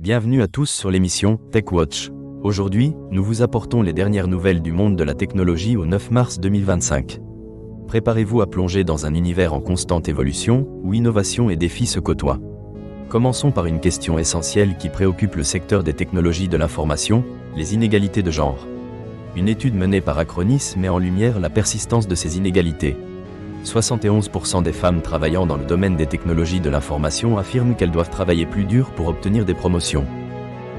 Bienvenue à tous sur l'émission TechWatch. Aujourd'hui, nous vous apportons les dernières nouvelles du monde de la technologie au 9 mars 2025. Préparez-vous à plonger dans un univers en constante évolution, où innovation et défis se côtoient. Commençons par une question essentielle qui préoccupe le secteur des technologies de l'information, les inégalités de genre. Une étude menée par Acronis met en lumière la persistance de ces inégalités. 71% des femmes travaillant dans le domaine des technologies de l'information affirment qu'elles doivent travailler plus dur pour obtenir des promotions.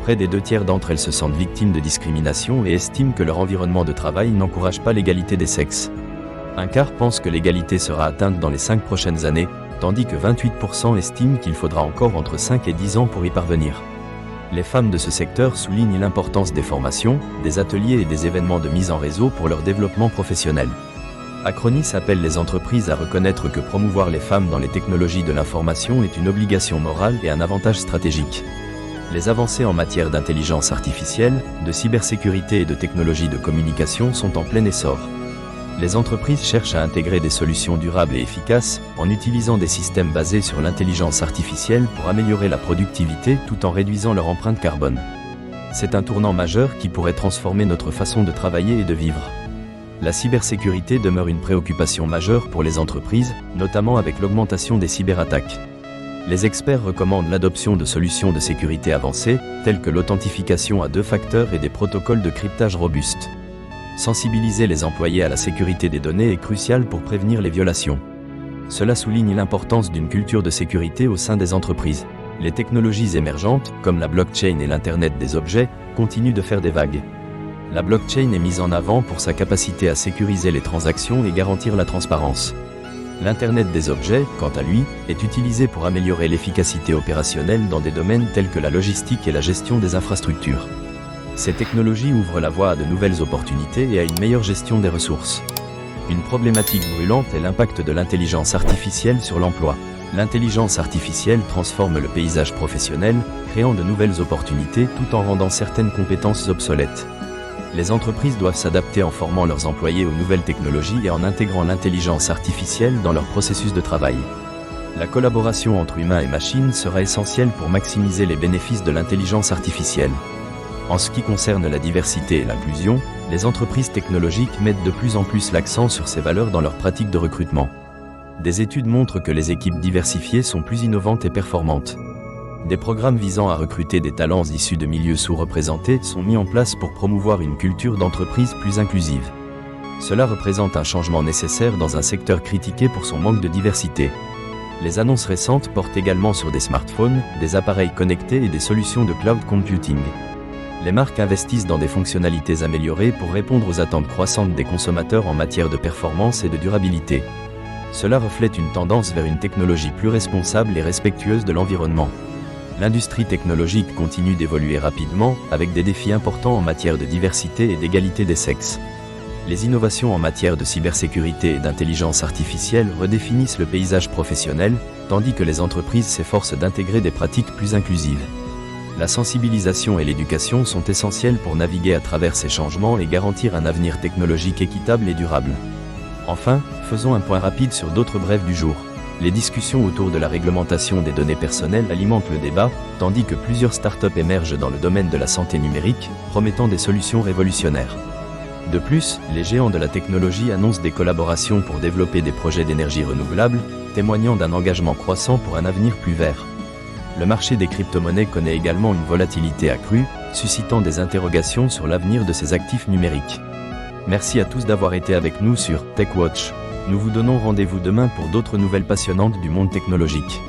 Près des 2/3 d'entre elles se sentent victimes de discrimination et estiment que leur environnement de travail n'encourage pas l'égalité des sexes. Un quart pense que l'égalité sera atteinte dans les 5 prochaines années, tandis que 28% estiment qu'il faudra encore entre 5 et 10 ans pour y parvenir. Les femmes de ce secteur soulignent l'importance des formations, des ateliers et des événements de mise en réseau pour leur développement professionnel. Acronis appelle les entreprises à reconnaître que promouvoir les femmes dans les technologies de l'information est une obligation morale et un avantage stratégique. Les avancées en matière d'intelligence artificielle, de cybersécurité et de technologies de communication sont en plein essor. Les entreprises cherchent à intégrer des solutions durables et efficaces, en utilisant des systèmes basés sur l'intelligence artificielle pour améliorer la productivité tout en réduisant leur empreinte carbone. C'est un tournant majeur qui pourrait transformer notre façon de travailler et de vivre. La cybersécurité demeure une préoccupation majeure pour les entreprises, notamment avec l'augmentation des cyberattaques. Les experts recommandent l'adoption de solutions de sécurité avancées, telles que l'authentification à 2 facteurs et des protocoles de cryptage robustes. Sensibiliser les employés à la sécurité des données est crucial pour prévenir les violations. Cela souligne l'importance d'une culture de sécurité au sein des entreprises. Les technologies émergentes, comme la blockchain et l'Internet des objets, continuent de faire des vagues. La blockchain est mise en avant pour sa capacité à sécuriser les transactions et garantir la transparence. L'Internet des objets, quant à lui, est utilisé pour améliorer l'efficacité opérationnelle dans des domaines tels que la logistique et la gestion des infrastructures. Ces technologies ouvrent la voie à de nouvelles opportunités et à une meilleure gestion des ressources. Une problématique brûlante est l'impact de l'intelligence artificielle sur l'emploi. L'intelligence artificielle transforme le paysage professionnel, créant de nouvelles opportunités tout en rendant certaines compétences obsolètes. Les entreprises doivent s'adapter en formant leurs employés aux nouvelles technologies et en intégrant l'intelligence artificielle dans leur processus de travail. La collaboration entre humains et machines sera essentielle pour maximiser les bénéfices de l'intelligence artificielle. En ce qui concerne la diversité et l'inclusion, les entreprises technologiques mettent de plus en plus l'accent sur ces valeurs dans leurs pratiques de recrutement. Des études montrent que les équipes diversifiées sont plus innovantes et performantes. Des programmes visant à recruter des talents issus de milieux sous-représentés sont mis en place pour promouvoir une culture d'entreprise plus inclusive. Cela représente un changement nécessaire dans un secteur critiqué pour son manque de diversité. Les annonces récentes portent également sur des smartphones, des appareils connectés et des solutions de cloud computing. Les marques investissent dans des fonctionnalités améliorées pour répondre aux attentes croissantes des consommateurs en matière de performance et de durabilité. Cela reflète une tendance vers une technologie plus responsable et respectueuse de l'environnement. L'industrie technologique continue d'évoluer rapidement, avec des défis importants en matière de diversité et d'égalité des sexes. Les innovations en matière de cybersécurité et d'intelligence artificielle redéfinissent le paysage professionnel, tandis que les entreprises s'efforcent d'intégrer des pratiques plus inclusives. La sensibilisation et l'éducation sont essentielles pour naviguer à travers ces changements et garantir un avenir technologique équitable et durable. Enfin, faisons un point rapide sur d'autres brèves du jour. Les discussions autour de la réglementation des données personnelles alimentent le débat, tandis que plusieurs startups émergent dans le domaine de la santé numérique, promettant des solutions révolutionnaires. De plus, les géants de la technologie annoncent des collaborations pour développer des projets d'énergie renouvelable, témoignant d'un engagement croissant pour un avenir plus vert. Le marché des crypto-monnaies connaît également une volatilité accrue, suscitant des interrogations sur l'avenir de ces actifs numériques. Merci à tous d'avoir été avec nous sur TechWatch. Nous vous donnons rendez-vous demain pour d'autres nouvelles passionnantes du monde technologique.